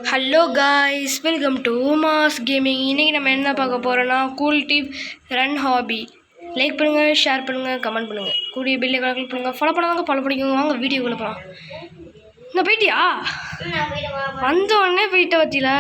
Hello guys, welcome to Mass Gaming. இன்றைக்கி நம்ம என்ன பார்க்க போகிறோன்னா cool tip run hobby. Like பண்ணுங்கள், ஷேர் பண்ணுங்கள், கமெண்ட் பண்ணுங்கள், கூடிய பில்லை கிளிக் பண்ணுங்கள், ஃபாலோ பண்ணாங்க ஃபாலோ பண்ணிக்கோங்க. வாங்க வீடியோக்குள்ளே போகலாம். இந்த போயிட்டியா வந்த உடனே போயிட்ட பற்றியில்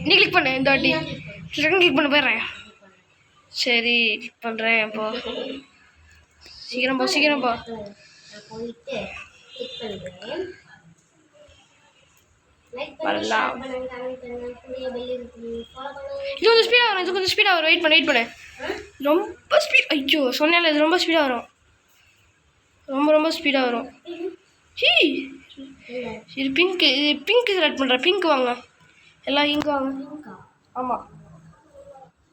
நீ கிளிக் பண்ணு. இந்த வாட்டி செகண்ட் கிளிக் பண்ண போயிடுறேன். சரி கிளிக் பண்ணுறேன். இப்போ சீக்கிரம் போ சீக்கிரம் போ. இது கொஞ்சம் ஸ்பீடாக வரும், இது கொஞ்சம் ஸ்பீடாக வரும். வெயிட் பண்ணு. ரொம்ப ஸ்பீட். ஐயோ சொன்னேன்ல, இது ரொம்ப ஸ்பீடாக வரும். ரொம்ப ஸ்பீடாக வரும். இது பிங்க்கு. இது பிங்க்கு செலக்ட் பண்ணுறேன். பிங்க் வாங்க எல்லாம். இங்கே வாங்க. ஆமாம்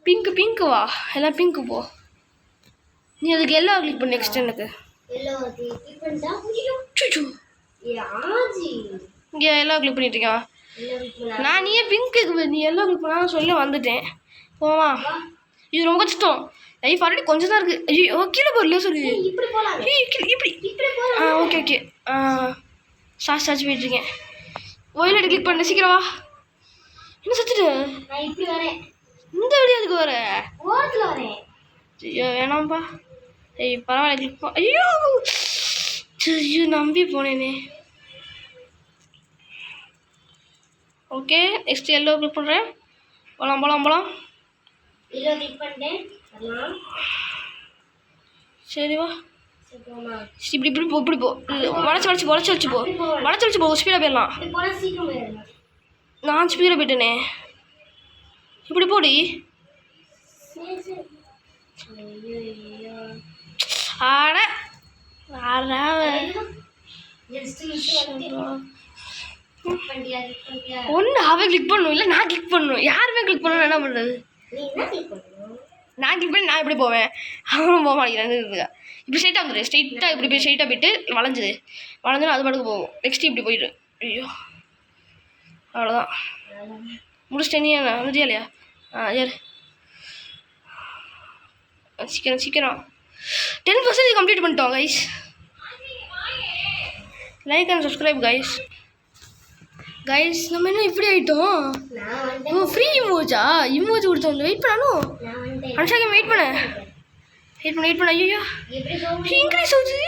பிங்க்கு வா. எல்லாம் பிங்க்கு போ. நீ அதுக்கு எல்லா கிளிக் பண்ணு. நெக்ஸ்ட் எனக்கு இங்கே எல்லாம் கிளிக் பண்ணிட்டுருக்கேன். நான் நீ பிங்க்கு நீ எல்லாம் கிளிக் பண்ணா சொல்லி வந்துட்டேன். போவா. இது ரொம்ப கஷ்டம். லைஃப் ஆல்ரெடி கொஞ்சம் தான் இருக்குது. ஐயோ கீழே போடல சொல்லி இப்படி. ஓகே சாச்சு போயிட்டுருக்கேன். ஒயிலட் கிளிக் பண்ண. சீக்கிரம் வா. என்ன சத்துட்டு இந்த வழி அதுக்கு வர ஐயோ வேணாம்ப்பா. பரவாயில்ல கிளிக் பண்ண. ஐயோ நம்பி போனேனே. ஓகே நெக்ஸ்ட் எல்லோ கிளிக் பண்ணுறேன். போகலாம். சரி வா. இப்படி போ. வளைச்சி போ. ஸ்பீடாக போயிடலாம். நான் ஸ்பீடாக போயிட்டேனே. இப்படி போடி. ஒன்று அவன் கிளிக் பண்ணணும், இல்லை நான் கிளிக் பண்ணணும். யாருமே கிளிக் பண்ணணும். என்ன பண்ணுறது? நான் கிளிக் பண்ணி நான் எப்படி போவேன்? அவனும் போக மாட்டேங்கிறான்னு. இப்படி ஸ்ட்ரைட்டாக வந்துடு. ஸ்ட்ரைட்டாக இப்படி போய் ஸ்ட்ரைட்டாக போயிட்டு வளைஞ்சுன்னு அது பாட்டுக்கு போகும். நெக்ஸ்ட் இப்படி போயிடு. ஐயோ அவ்வளோதான் முடிச்சிட்டேன். நீ என்ன வந்துட்டியா இல்லையா? சரி சீக்கிரம் 10% கம்ப்ளீட் பண்ணிட்டோம் guys. Like and subscribe guys. நம்ம என்ன இப்படி ஆகிட்டோம்? ஃப்ரீ இமோஜி கொடுத்தோம். வெயிட் பண்ணணும். அனுஷாக்கம் வெயிட் பண்ண. ஐயோ இன்க்ரீஸ் ஆகுது.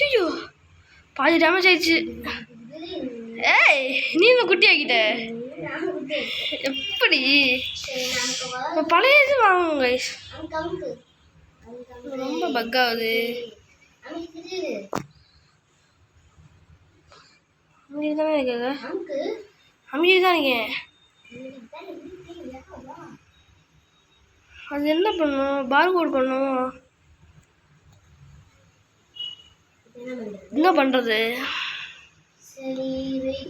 ஐயோ பாதி டேமேஜ் ஆயிடுச்சு. நீ இன்னும் குட்டி ஆகிட்ட. எப்படி பழைய இது வாங்குங்க கைஸ். ரொம்ப பக் ஆகுது. அமைதி தானே இருக்காங்க. அமைதி தான் இருக்கேன். அது என்ன பண்ணும்? பார் கோட் பண்ணும். என்ன பண்ணுறது?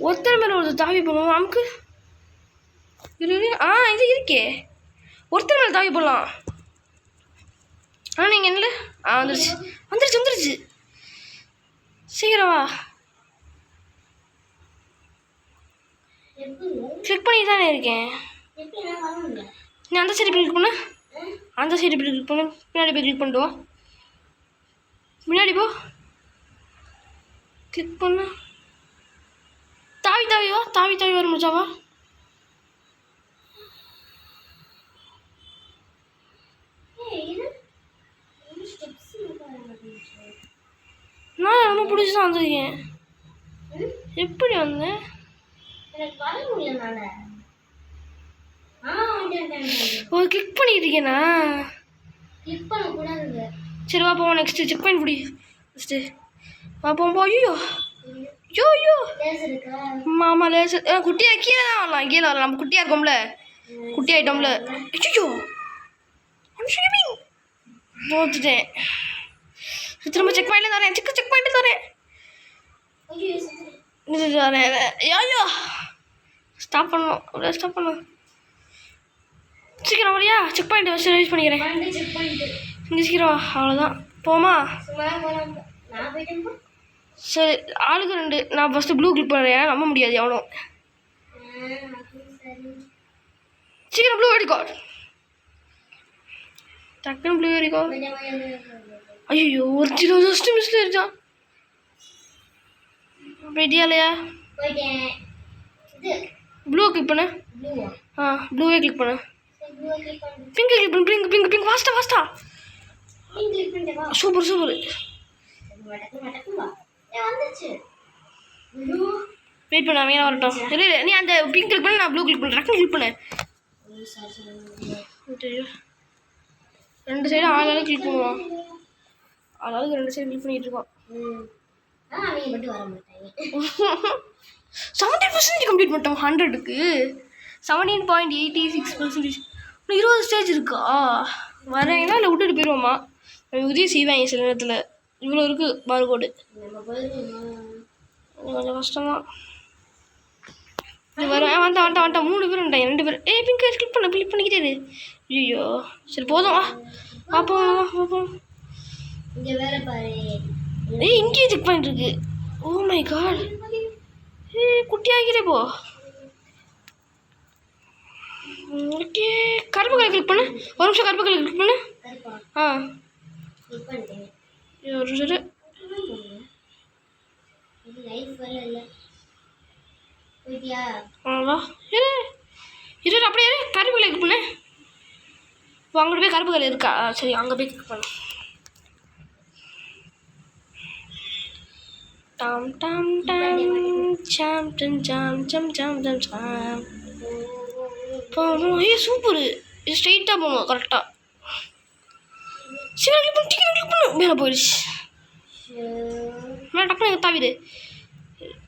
ஒருத்தர் மேலே ஒரு தாவி போடணும். நமக்கு இது இருக்கே. ஒருத்தர் மேலே தாவி போடலாம். ஆனால் நீங்கள் என்ன வந்துருச்சு. சீக்கிரம் வா. கிளிக் பண்ணி தானே இருக்கேன். நீ அந்த சைடு கிளிக் பண்ணு. பின்னாடி போய் கிளிக் பண்ணிட்டு வா. முன்னாடி போ. கிளிக் பண்ணு. தாவி வா. தாவி வர முடிச்சாவா? நான் ரொம்ப பிடிச்சி தான் வந்திருக்கேன். எப்படி வந்தேன்? ஒரு கிளிக் பண்ணிட்டு இருக்கேனா? சரி வா போவோம். நெக்ஸ்ட் செக் பாயிண்ட் பிடி. ஃபஸ்ட்டு வா போவோம். ஐயோ ஆமாம் லேசர். குட்டியாக கீழே தான் வரலாம். நம்ம குட்டியாக இருக்கோம்ல, குட்டி ஆகிட்டோம்ல. ஐயோ தோத்துட்டேன். திரும்ப செக் பாயிண்ட்ல தரேன். செக் பாயிண்ட் தரேன். ஐயோ ஸ்டாப் பண்ணணும். சீக்கிரம் வரையா? செக் பாயிண்ட் வச்சு ரிலீஸ் பண்ணிக்கிறேன். இங்கே சீக்கிரம். அவ்வளோதான் போமா. சரி ஆளுக்கு 2. நான் ஃபஸ்ட்டு ப்ளூ கிளிக் பண்ணுறேன். நம்ப முடியாது எவனும். சீக்கிரம் ப்ளூ அடிக்கோ. டக்குன்னு ப்ளூ அடிக்கோ. ஐயோ ஒரு ஜஸ்ட்டு மிஸ்ல இருக்கான். ரெடியா இல்லையா? ப்ளூ கிளிக் பண்ணு. ப்ளூவே கிளிக் பண்ணு. பிங்க் கிளிக் பண்ணு. பிங்க் ஃபாஸ்டா. சூப்பர். வெயிட் பண்ண அவன் வரட்டும். நீ அந்த பிங்க் கிளிக் பண்ணு, நான் ப்ளூ கிளிக் பண்ணு. கிளிக் பண்ணு. 2 சைடும் ஆளாலும் கிளிக் பண்ணுவான். ஆளாளுக்கு 2 சைடு கிளிக் பண்ணிட்டு இருக்கான். 70% கம்ப்ளீட் பண்ணிட்டோம். 100க்கு 17.86%. 20 ஸ்டேஜ் இருக்கா? வரேன்னா இல்லை விட்டுட்டு போயிடுவோம்மா. உதவி செய்வாங்க சில நேரத்தில். இவ்வளோ இருக்குது பார்கோடு. கொஞ்சம் கஷ்டம்தான். இது வரும். வந்துட்டான் 3 பேர் வந்துட்டாங்க. 2 பேர். பிங்க் கிளிக் பண்ணிக்கிட்டே இரு. ஐயோ சரி போதும் வா பார்ப்போம். இங்கேயே செக் பண்ணிட்டு இருக்கு. Oh my God. குட்டி ஆகிக்கிறே போ. ஓகே கருப்பு கலர் கிளிக் பண்ணு. ஒரு நிமிஷம் கருப்பு கலர் கிளிக் பண்ணு. ஒரு நிமிஷம் இரு அப்படியே கருப்பு கலர் கிளிக் பண்ணு. இப்போ அங்கிட்ட போய் கருப்பு கலர் இருக்கா? சரி அங்கே போய் கிளிக் பண்ணு. சூப்பரு. இது ஸ்ட்ரெயிட்டாக போகணும் கரெக்டாக. சரி கிளிக் பண்ணு. மேலே போயிடுச்சு. மேலே டக்குனு தாவிடு.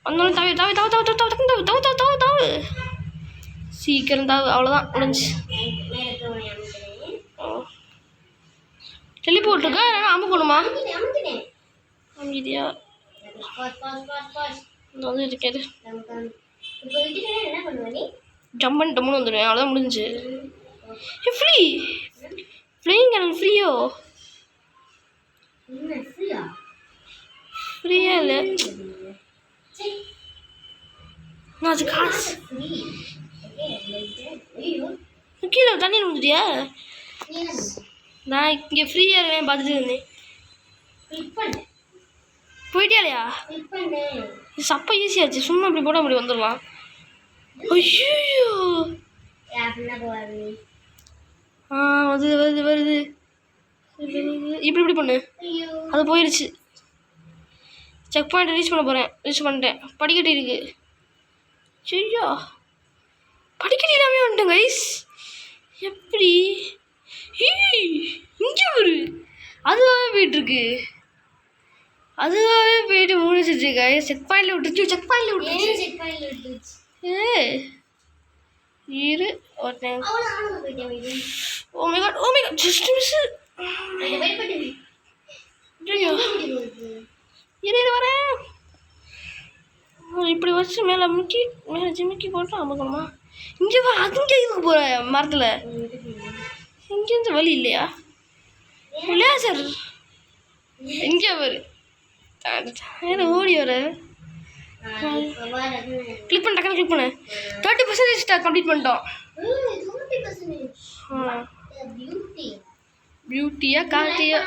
வந்தோடனே தாவு. சீக்கிரம் தாவு. அவ்வளோதான் முடிஞ்சு. டெல்லி போட்டிருக்கா அம்பு போகணுமா? அமைதியா வந்து இருக்காது. ஜம்ப் பண்ணி டம்முன்னு வந்துடுவேன். அவ்வளோதான் முடிஞ்சு. ஃப்ரீங்க ஃப்ரீயோ? ஃப்ரீயா இல்லை அது காசு. கீழே தண்ணி வந்துட்டியா? நான் இங்கே ஃப்ரீயாக இருக்கேன் பார்த்துட்டு இருந்தேன். போயிட்டியா இல்லையா? சப்ப ஈஸியாச்சு. சும்மா இப்படி போட அப்படி வந்துடலாம். ஐயோ வருது. இப்படி பண்ணு. அது போயிடுச்சு. செக் பாயிண்ட் ரீச் பண்ணிட்டேன். படிக்கட்டு இருக்கு. ஐயோ படிக்கட்டு இல்லாமல் வந்துட்டேன் கைஸ். எப்படி இங்கே ஒரு அதுவாகவே போயிட்டுருக்கு. அதுவாகவே போயிட்டு முடிச்சிட்டு கைஸ். செக் பாயிண்டில் விட்டுச்சு. இரு ஒருத்தன். Oh my God just miss. இரு வரேன். இப்படி வச்சு மேலே ஜிமிக்கி போட்டு அமுக்கணுமா? இங்கே வா. அங்கே இதுக்கு போகிற மரத்தில் இங்கேருந்து வழி இல்லையா? இல்லையா சார்? எங்கே வரு ஓடி வர. கிளிக் பண்ண 30% கம்ப்ளீட் பண்ணிட்டோம். பியூட்டியா கார்த்தியா?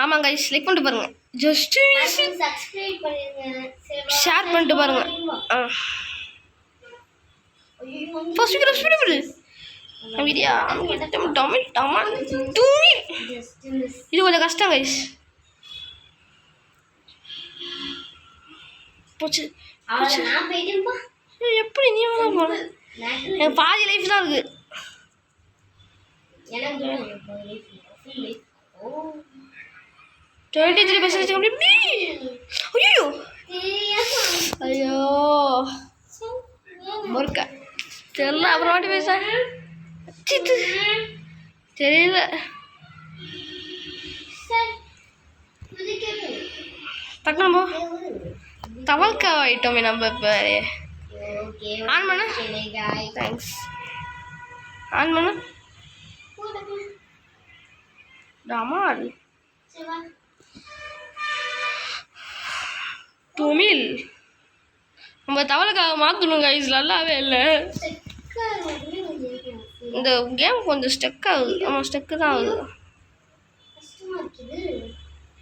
ஆமாம் கைஸ் லைக் பண்ணிட்டு பாருங்க. ஜஸ்ட் ஷேர் பண்ணிட்டு பாருங்க. இது கொஞ்சம் கஷ்டம் கைஸ். போச்சு எப்படி நீ போன? எனக்கு பாதி லைஃப் தான் இருக்கு. 23% கம்ப்ளீட். ஐயோ முறுக்க தெரியல. அப்புறம் வாட்டி பேச தெரியல. டக்குனு தவல்கா ஆயிட்டோமே நம்ம. இப்போ ஆன் பண்ண. தேங்க்ஸ். ஆன் பண்ண. டமால் துமில் நம்ம தவளைக்காக மாற்றணும் கைஸ். நல்லாவே இல்லை. இந்த கேம் கொஞ்சம் ஸ்டெக் ஆகுது. ஆமாம் ஸ்டெக்கு தான் ஆகுது.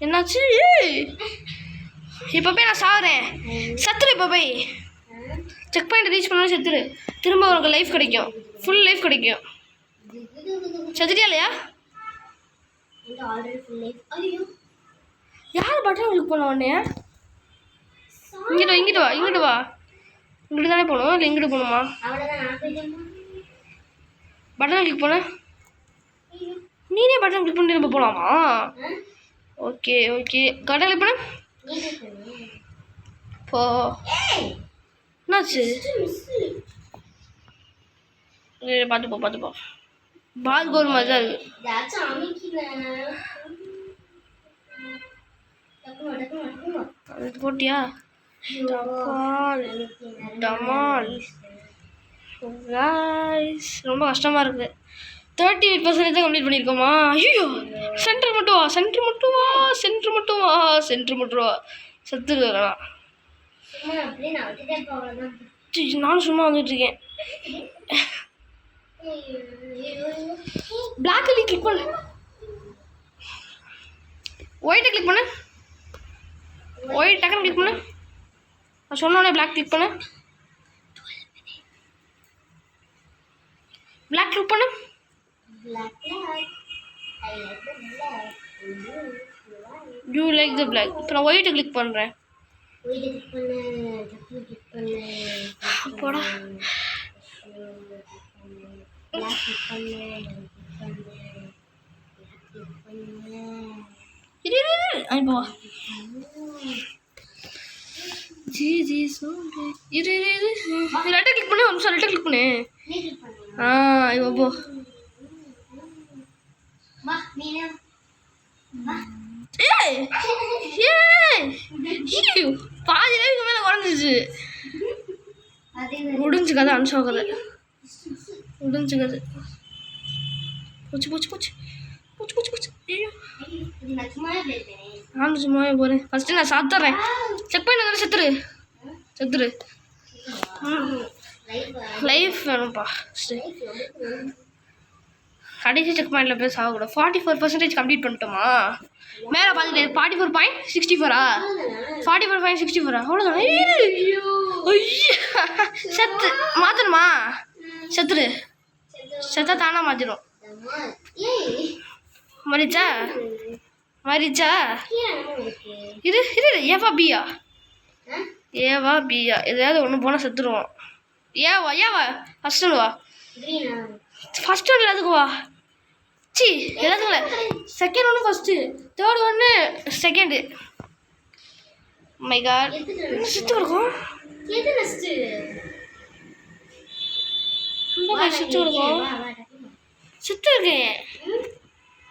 என்னாச்சு? இப்போ போய் நான் சாகுறேன். சத்துரு இப்போ போய் செக் பாயிண்ட் ரீச் பண்ணாலும் செத்துரு. திரும்ப உனக்கு லைஃப் கிடைக்கும், ஃபுல் லைஃப் கிடைக்கும். செத்துட்டியா இல்லையா? யார் பட்டன் கிளிக் பண்ண உடனே? இங்கிட்டு வா இங்கிட்டு தானே போகணும், இல்லை இங்கிட்டு போகணுமா? பட்டன் கிளிக் பண்ண, நீனே பட்டன் கிளிக் பண்ணி நம்ம போகலாமா? ஓகே பட்டன் கிளிக் பண்ண போ. என்னாச்சு? பார்த்துப்போ பால் கோல் மாதிரி தான் இருக்கு. போட்டியா? ரொம்ப கஷ்டமா இருக்கு. 38% தான் கம்ப்ளீட் பண்ணியிருக்கோமா? ஐயோ, சென்டர் மட்டும் வா. செத்துருக்கலாம். நானும் சும்மா வந்துட்டு இருக்கேன். பிளாக் கிளிக் பண்ணு, ஒயிட்டை கிளிக் பண்ணு, ஒயிட் டக்குன்னு கிளிக் பண்ணு. நான் சொன்னோடனே பிளாக் கிளிக் பண்ணு, பிளாக் கிளிக் பண்ணு. You like the black. இப்போ நான் ஒயிட்டை கிளிக் பண்ணுறேன். போடா. இப்போ லெட்டர் கிளிக் பண்ணு, ஒரு நிமிஷம் லெட்டர் கிளிக் பண்ணு. இப்போ போ. பாதி லைஃப் மேலே குறைஞ்சிச்சு. முடிஞ்சு கதை அனுஷா கதை முடிஞ்சு கதை. போச்சு. ஐயோ, நானும் சும்மாவே போகிறேன். ஃபஸ்ட்டு நான் சாத்துறேன். செக் பண்ணி செத்துரு. லைஃப் வேணும்ப்பா. கடைசி செக் பாயிண்டில் போய் சாகக்கூடாது. 44% கம்ப்ளீட் பண்ணிட்டோமா? மேலே பார்த்துட்டு 44.64 44.64 அவ்வளோதான். செத்து மாற்றணுமா? செத்தா தானா மாற்றிடும். மறிச்சா இது ஏவா பியா எதாவது ஒன்று போனால் செத்துருவோம். ஏவா ஃபஸ்ட் ஒன்று வா. ஃபஸ்ட் ஒன்று எல்லாத்துக்கும் வா. எல்லாத்துக்கும் இல்லை, செகண்ட் ஒன்று ஃபஸ்ட்டு, தேர்ட் ஒன்று செகண்டு. மை காட், செத்து இருக்கும்.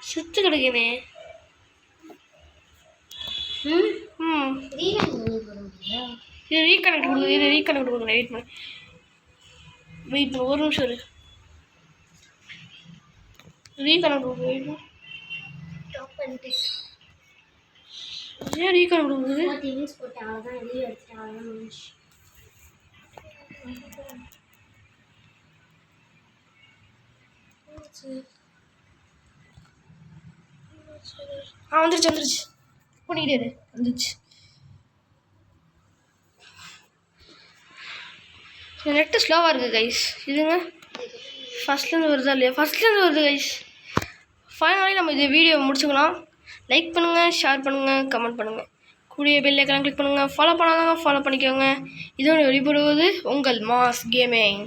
செத்து கிடக்கேனே. இது ரீகனெக்ட் கொடுக்குறேன். வெயிட் பண்ணு ஒரு நிமிஷம் இரு. ரீகனெக்ட் கொடுக்குது. ஏன் ரீகனெக்ட் கொடுக்குது? வந்துருச்சு பண்ணிக்கிட்டே வந்துச்சு. நெட்டு ஸ்லோவாக இருக்குது கைஸ். இதுங்க ஃபஸ்ட்லேருந்து வருதா இல்லையா? ஃபஸ்ட்லேருந்து வருது கைஸ். ஃபைனலி நம்ம இந்த வீடியோ முடிச்சுக்கலாம். லைக் பண்ணுங்கள், ஷேர் பண்ணுங்கள், கமெண்ட் பண்ணுங்கள். கூடிய பெல் ஐக்கானை கிளிக் பண்ணுங்கள். ஃபாலோ பண்ணாதவங்க ஃபாலோ பண்ணிக்கோங்க. இதோட வெளிப்படுவது உங்கள் மாஸ் கேமிங்.